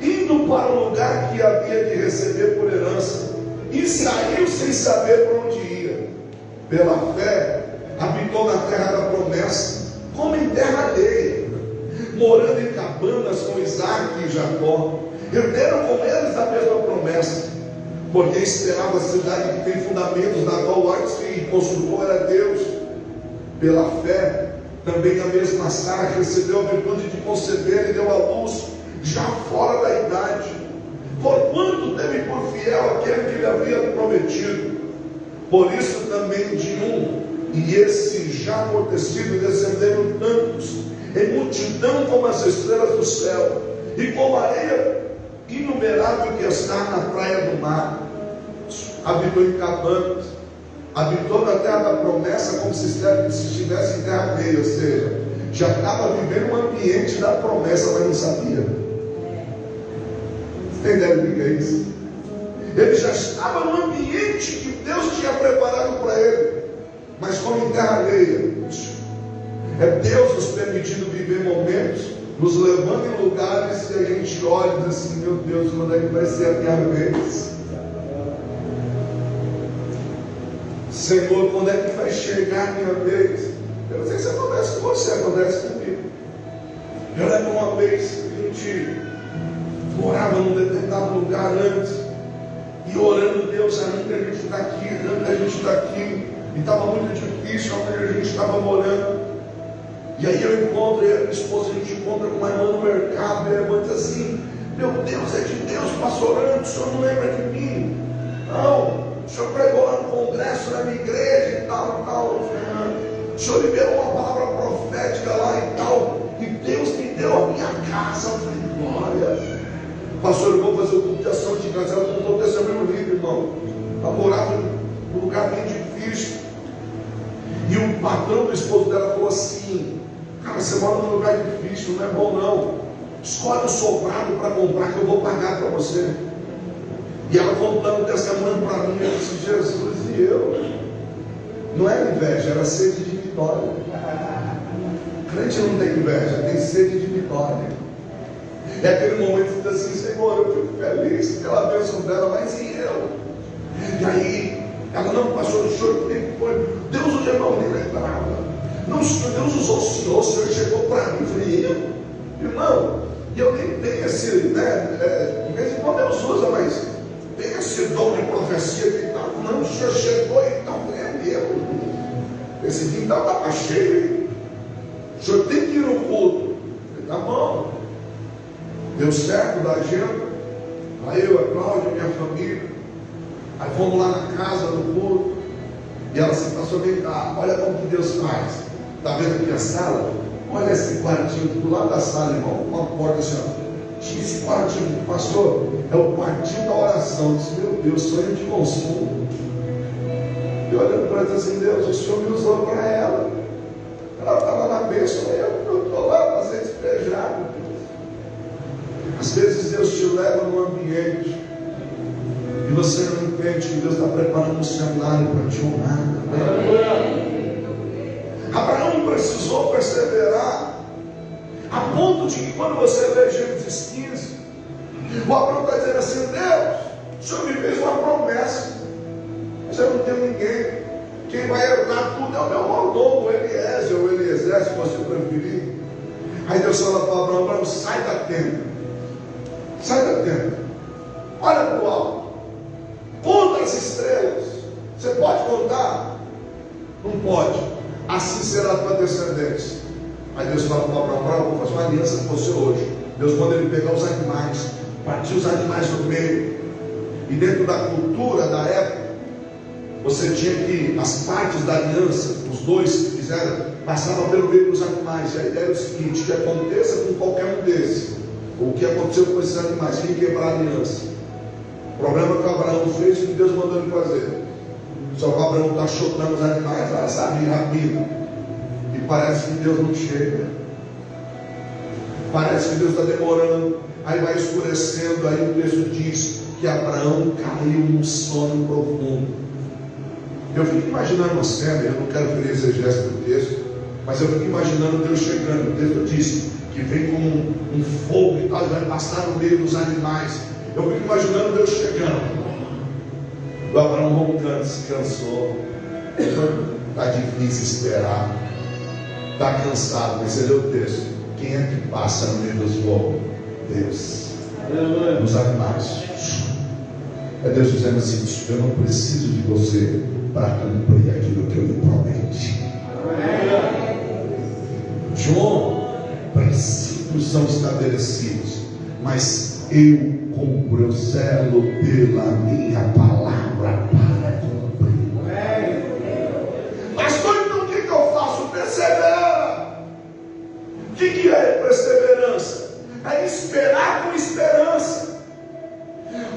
indo para o lugar que havia de receber por herança, e saiu sem saber para onde ia. Pela fé, habitou na terra da promessa, como em terra alheia, morando em cabanas com Isaac e Jacó, herderam com eles a mesma promessa, porque esperava a cidade que tem fundamentos, na qual o artífice e construtor era Deus. Pela fé, também a mesma Sara recebeu a virtude de conceber e deu à luz, já fora da idade, porquanto teve por fiel aquele que lhe havia prometido. Por isso também de um, e esse já amortecido, descenderam tantos, em multidão como as estrelas do céu, e como a areia inumerável que está na praia do mar. Habitou em cabanas, habitou na terra da promessa, como se estivesse em terra alheia, ou seja, já estava vivendo um ambiente da promessa, mas não sabia. Você entende o que é isso? Ele já estava no ambiente que Deus tinha preparado para ele, mas como em terra alheia. É Deus nos permitindo viver momentos, nos levando em lugares que a gente olha e diz assim: meu Deus, quando é que vai ser a minha vez? Senhor, quando é que vai chegar a minha vez? Eu não sei se acontece com você, acontece comigo. Eu lembro uma vez que a gente morava num determinado lugar antes, e orando, Deus, ainda a gente está aqui, ainda a gente está aqui, e estava muito difícil onde a gente estava morando. E aí eu encontro, eu e a minha esposa, a gente encontra com uma irmã no mercado, e a irmã diz assim: meu Deus, é de Deus, pastor Orlando, o senhor não lembra de mim? Não, o senhor pregou lá no congresso, na minha igreja e tal, e tal. O senhor liberou uma palavra profética lá e tal, e Deus me deu a minha casa. Eu falei: glória. Pastor, eu vou fazer o culto de ação de casa. Ela contou o testemunho livre, irmão. Ela morava num lugar bem difícil, e o patrão do esposo dela falou assim: cara, você mora num lugar difícil, não é bom não, escolhe o sobrado para comprar que eu vou pagar para você. E ela contando o testemunho para mim, eu disse: Jesus, e eu? Não era inveja, era sede de vitória. Crente não tem inveja, tem sede de vitória. É aquele momento que diz assim: Senhor, eu fico feliz pela bênção dela, mas e eu? E aí ela: não, pastor, o senhor tem que pôr. Deus, o irmão nem lembrava. Não, Deus usou o senhor chegou para mim. Eu falei: eu? Irmão, e eu nem tenho esse, né? De vez em quando Deus usa, mas tem esse dom de profecia que tal. Não, o senhor chegou e tal. É meu. Esse quintal estava cheio, hein? O senhor tem que ir no culto. Eu falei: tá bom. Deu certo da agenda. Aí eu, a Cláudia, minha família. Aí fomos lá na casa do culto. E ela se passou: vem cá, olha como que Deus faz. Está vendo aqui a sala? Olha esse quartinho do lado da sala, irmão. Uma porta assim, ó. Tinha esse quartinho, pastor, é o quartinho da oração. Eu disse: meu Deus, sonho de consumo. E olhando para ela assim: Deus, o Senhor me usou para ela. Ela estava na bênção, eu estou lá para ser despejado. Às vezes Deus te leva num ambiente e você não entende que Deus está preparando um cenário para te honrar. Abraão precisou perseverar a ponto de que, quando você lê Gênesis 15, o Abraão está dizendo assim: Deus, o Senhor me fez uma promessa, mas eu não tenho ninguém. Quem vai herdar tudo é o meu mordomo, Eliezer, ou Eliezer, se você preferir. Aí Deus fala para Abraão: Abraão, sai da tenda, sai da tenda, olha para o alto, conta as estrelas. Você pode contar? Não pode. Assim será a tua descendência. Aí Deus fala para Abraão: Abraão, vou fazer uma aliança com você hoje. Deus manda ele pegar os animais, partir os animais no meio. E dentro da cultura da época, você tinha que, as partes da aliança, os dois que fizeram, passavam pelo meio dos animais. E a ideia era o seguinte: que aconteça com qualquer um desses, o que aconteceu com esses animais, quem quebrar a aliança. O problema que o Abraão fez, o que Deus mandou ele fazer. Só que o Abraão está chutando os animais lá, sabe, rápido. E parece que Deus não chega. Parece que Deus está demorando. Aí vai escurecendo. Aí o texto diz que Abraão caiu num sono profundo. Eu fico imaginando uma cena, eu não quero ver exegese do texto, mas eu fico imaginando Deus chegando. O texto diz que vem como um fogo e tal, vai passar no meio dos animais. Eu fico imaginando Deus chegando. O Abraão roncando, se cansou. Está difícil esperar. Está cansado, mas você lê o texto. Quem é que passa no meio dos fogos? Deus. Os animais. É Deus dizendo assim: eu não preciso de você para cumprir aquilo que eu lhe prometi. são estabelecidos, mas eu cumpro, eu zelo pela minha palavra para cumprir. Pastor, então o que eu faço? Persevera. O que é perseverança? É esperar com esperança.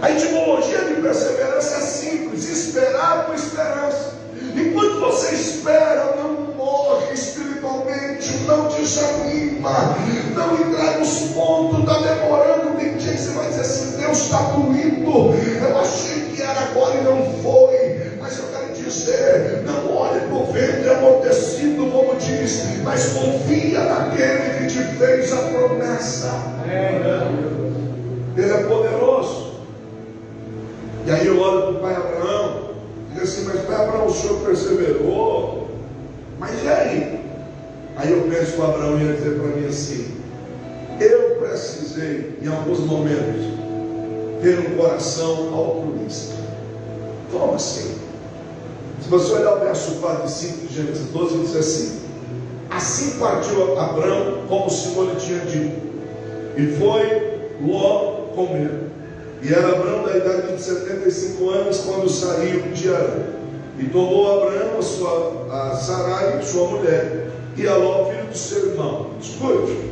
A etimologia de perseverança é simples: esperar com esperança. Enquanto você espera, não morre espiritualmente, não desanima, não entrega os pontos, está demorando. Tem dia que você vai dizer assim: Deus está doído, eu achei que era agora e não foi. Mas eu quero dizer, não olhe para o ventre amortecido, como diz, mas confia naquele que te fez a promessa. Ele é poderoso. E aí eu olho para o pai Abraão, digo assim: mas pai Abraão, o senhor perseverou, mas e aí? Aí eu penso que o Abraão ia dizer para mim assim: eu precisei, em alguns momentos, ter um coração altruísta. Como assim? Se você olhar o verso 4 e 5 de Gênesis 12, diz assim: assim partiu Abraão, como o Senhor lhe tinha dito, e foi Ló com ele. E era Abraão da idade de 75 anos quando saiu de Arã. E tomou Abraão a Sarai, sua mulher, e a Ló, filho do seu irmão. Escute.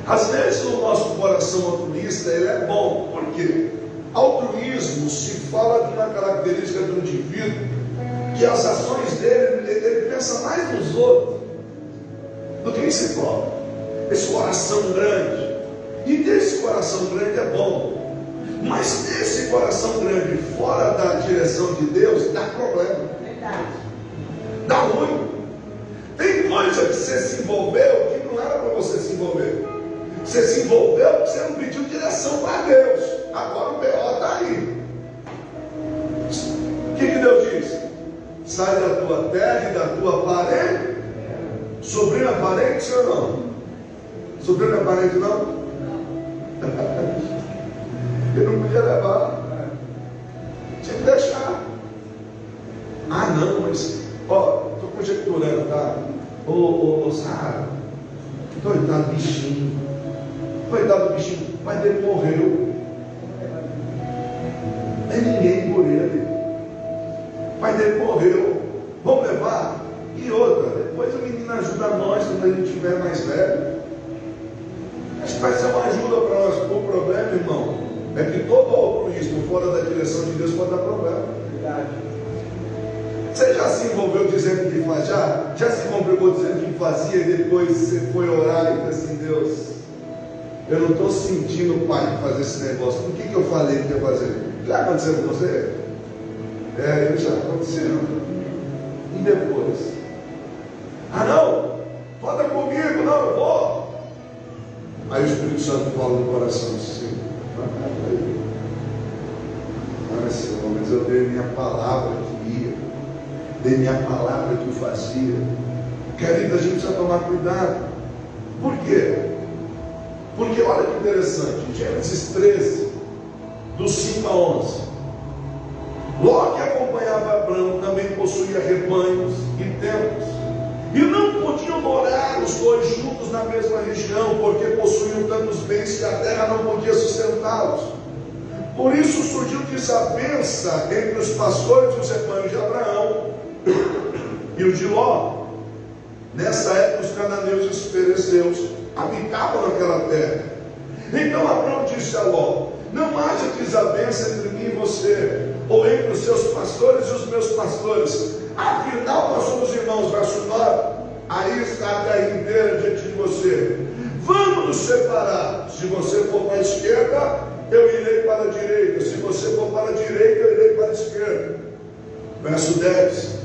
Às vezes o nosso coração altruísta, ele é bom. Por quê? Altruísmo se fala de uma característica do indivíduo, que as ações dele, ele pensa mais nos outros do que em si próprio. Esse coração grande. E desse coração grande é bom. Mas esse coração grande fora da direção de Deus dá problema. Verdade. Dá ruim. Tem coisa que você se envolveu que não era para você se envolver. Você se envolveu porque você não pediu direção para Deus. Agora o B.O. está aí. O que Deus diz? Sai da tua terra e da tua parente. Sobrinho é parente, sim ou não? Sobrinho é parente, não? Ele não podia levar. Tinha que deixar. Ah, não, mas estou conjecturando, tá? Ô Sara, coitado do bichinho. Coitado do bichinho. O pai dele morreu. Não é ninguém por ele. O pai dele morreu. Vamos levar? E outra, depois o menino ajuda nós quando a gente estiver mais velho. Acho que vai ser uma ajuda para nós. O problema, irmão, é que todo altruísmo fora da direção de Deus pode dar problema. Verdade. Você já se envolveu dizendo que faz? Já se complicou dizendo que fazia e depois você foi orar e disse assim: Deus, eu não estou sentindo o pai de fazer esse negócio. O que eu falei que ia fazer? Já aconteceu com você? Eu já aconteceu. E depois? Ah, não? Conta comigo, não, eu vou. Aí o Espírito Santo fala no coração assim: olha, Senhor, mas eu dei minha palavra que ia, dei minha palavra que fazia. Querido, a gente precisa tomar cuidado. Por quê? Porque olha que interessante, Gênesis 13, do 5 a 11. Ló, que acompanhava Abraão, também possuía rebanhos e templos, e não podiam morar os dois juntos na mesma região, porque possuíam tantos bens que a terra não podia sustentá-los. Por isso surgiu desavença entre os pastores dos rebanhos de Abraão e o de Ló. Nessa época os cananeus e os fereceus habitavam naquela terra. Então Abraão disse a Ló: não haja desavença entre mim e você, ou entre os seus pastores e os meus pastores. Afinal nós somos irmãos. Verso 9: aí está a terra inteira diante de você. Vamos nos separar. Se você for para a esquerda, eu irei para a direita. Se você for para a direita, eu irei para a esquerda. Verso 10: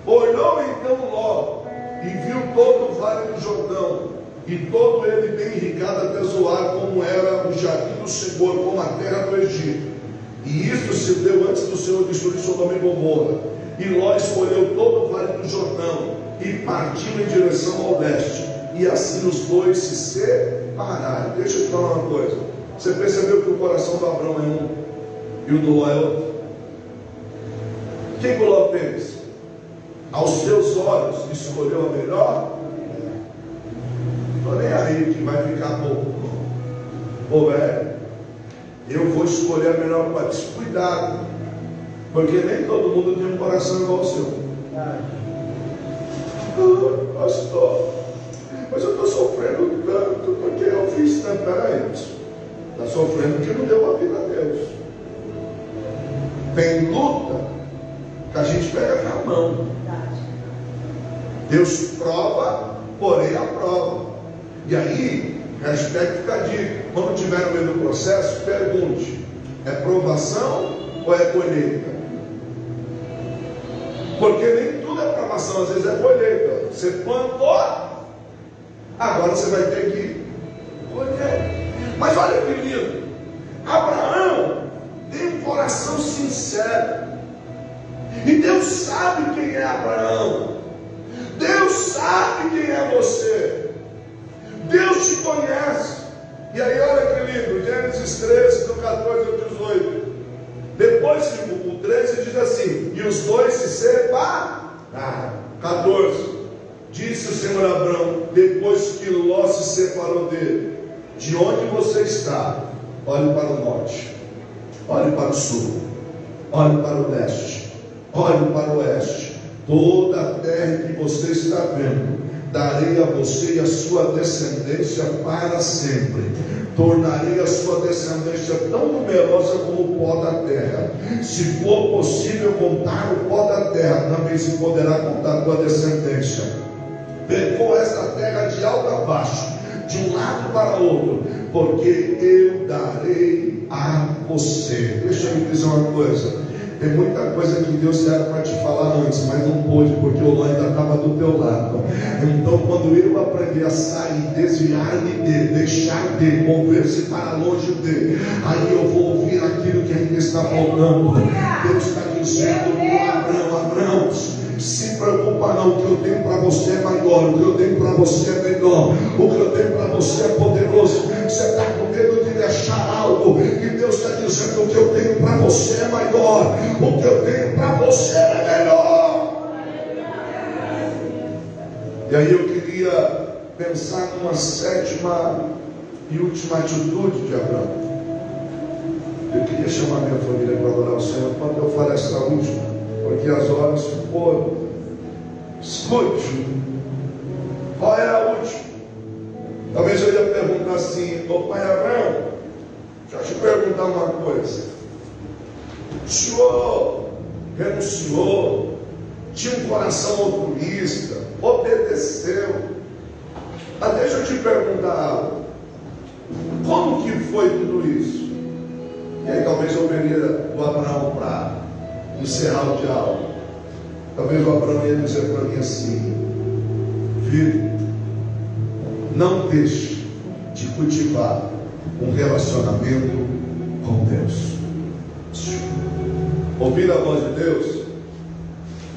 olhou então Ló e viu todo o vale do Jordão, e todo ele bem irrigado até Zoar, como era o jardim do Senhor, como a terra do Egito. E isto se deu antes do Senhor destruir Sodoma e Gomorra. E Ló escolheu todo o vale do Jordão e partiu em direção ao leste. E assim os dois se separaram. Deixa eu te falar uma coisa. Você percebeu que o coração do Abraão é um e o do Ló é outro? O que o Ló fez? Aos seus olhos escolheu a melhor. estou nem aí que vai ficar pouco. Ô velho, eu vou escolher a melhor parte. Cuidado, porque nem todo mundo tem um coração igual ao seu. Pastor, mas eu estou sofrendo tanto porque eu fiz tanto. Peraí, está sofrendo porque não deu a vida a Deus. Tem luta que a gente pega com a mão. Deus prova, porém aprova. E aí, hashtag fica a dica: quando estiver no meio do processo, pergunte: é provação ou é colheita? Porque nem tudo é provação, às vezes é colheita. Você plantou, agora você vai ter que colher. Mas olha que lindo, Abraão tem um coração sincero, e Deus sabe quem é Abraão. Deus sabe quem é você. Deus te conhece. E aí olha que lindo, Gênesis 13, do 14 ao 18. Depois o 13 diz assim: e os dois se separaram. 14. Disse o Senhor a Abraão, depois que Ló se separou dele: de onde você está, olhe para o norte, olhe para o sul, olhe para o leste, olhe para o oeste. Toda a terra que você está vendo, darei a você e a sua descendência para sempre. Tornarei a sua descendência tão numerosa como o pó da terra. Se for possível contar o pó da terra, também se poderá contar a tua descendência. Percorra esta terra de alto a baixo, de um lado para outro, porque eu darei a você. Deixa eu me dizer uma coisa. Tem muita coisa que Deus era para te falar antes, mas não pôde, porque o Ló ainda estava do teu lado. Então, quando eu aprender a sair, desviar-me dele, deixar de, mover-se para longe dele, aí eu vou ouvir aquilo que ainda está faltando. Deus está dizendo para Abraão: se preocupa não, o que eu tenho para você é maior, o que eu tenho para você é melhor, o que eu tenho para você é poderoso. Você está com medo de deixar algo, e Deus está dizendo: o que eu tenho para você é maior, o que eu tenho para você é melhor. E aí eu queria pensar numa sétima e última atitude de Abraão. Eu queria chamar minha família para adorar o Senhor quando eu falar essa última, porque as horas foram. Escute, qual é a última? Talvez eu ia perguntar assim: ô pai Abraão, deixa eu te perguntar uma coisa. O senhor renunciou, tinha um coração altruísta, obedeceu. Mas deixa eu te perguntar algo: como que foi tudo isso? E aí talvez eu veria o Abraão para encerrar o diálogo. Talvez o Abraão ia dizer para mim assim: filho, não deixe de cultivar um relacionamento com Deus. Ouvir a voz de Deus,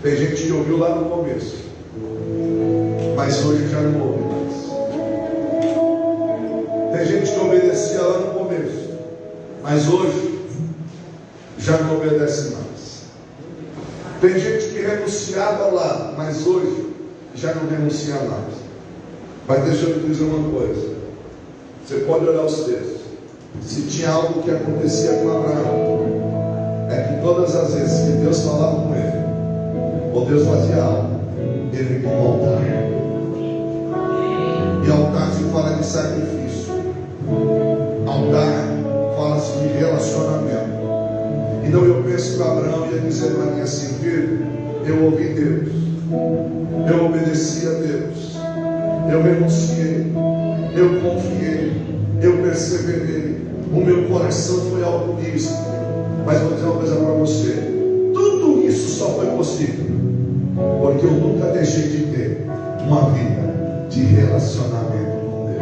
tem gente que ouviu lá no começo, mas hoje já não ouve mais. Tem gente que obedecia lá no começo, mas hoje já não obedece mais. Tem gente que renunciava lá, mas hoje já não renuncia mais. Mas deixa eu te dizer uma coisa: você pode olhar os textos. Se tinha algo que acontecia com Abraão, é que todas as vezes que Deus falava com ele, ou Deus fazia algo, ele ia ao altar. E altar se fala de sacrifício, altar fala-se de relacionamento. Então eu penso que Abraão ia dizer para mim assim: filho, eu ouvi Deus, eu obedeci a Deus, eu renunciei, eu confiei, eu perseverei, o meu coração foi altruísta. Mas vou dizer uma coisa para você: tudo isso só foi possível porque eu nunca deixei de ter uma vida de relacionamento com Deus.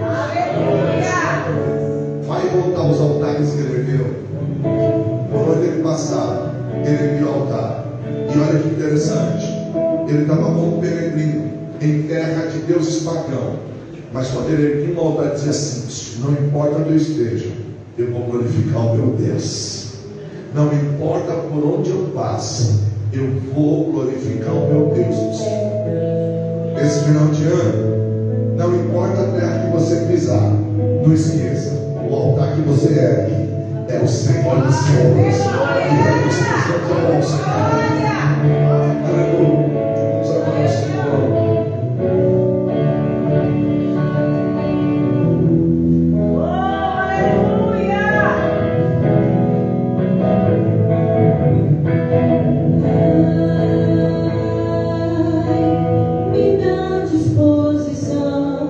Vai voltar aos altares que ele viu. Por onde ele passava, ele viu o altar. E olha que interessante, ele estava como um peregrino em terra de deuses pagãos. Mas quando ele viu um altar, dizia assim: não importa onde eu esteja, eu vou glorificar o meu Deus. Não importa por onde eu passe, eu vou glorificar o meu Deus. Esse final de ano, não importa a terra que você pisar, não esqueça, o altar que você é o Senhor dos Senhores. E você precisa clamar o Senhor. Aleluia. Vamos amar o Senhor. Disposição,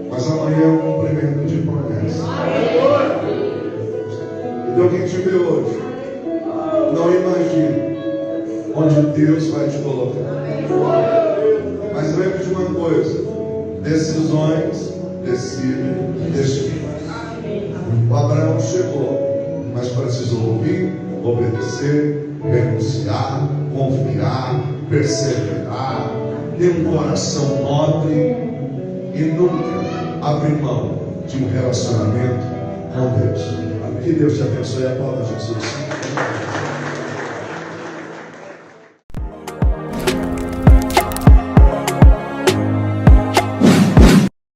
Mas amanhã é um cumprimento de promessa. Então quem te vê hoje, não imagine onde Deus vai te colocar. Mas lembre de uma coisa: decisões decidem destino. O Abraão chegou, mas precisou ouvir, obedecer, renunciar, confiar, perseverar, ter um coração nobre e nunca abrir mão de um relacionamento com Deus. Que Deus te abençoe. A palavra de Jesus.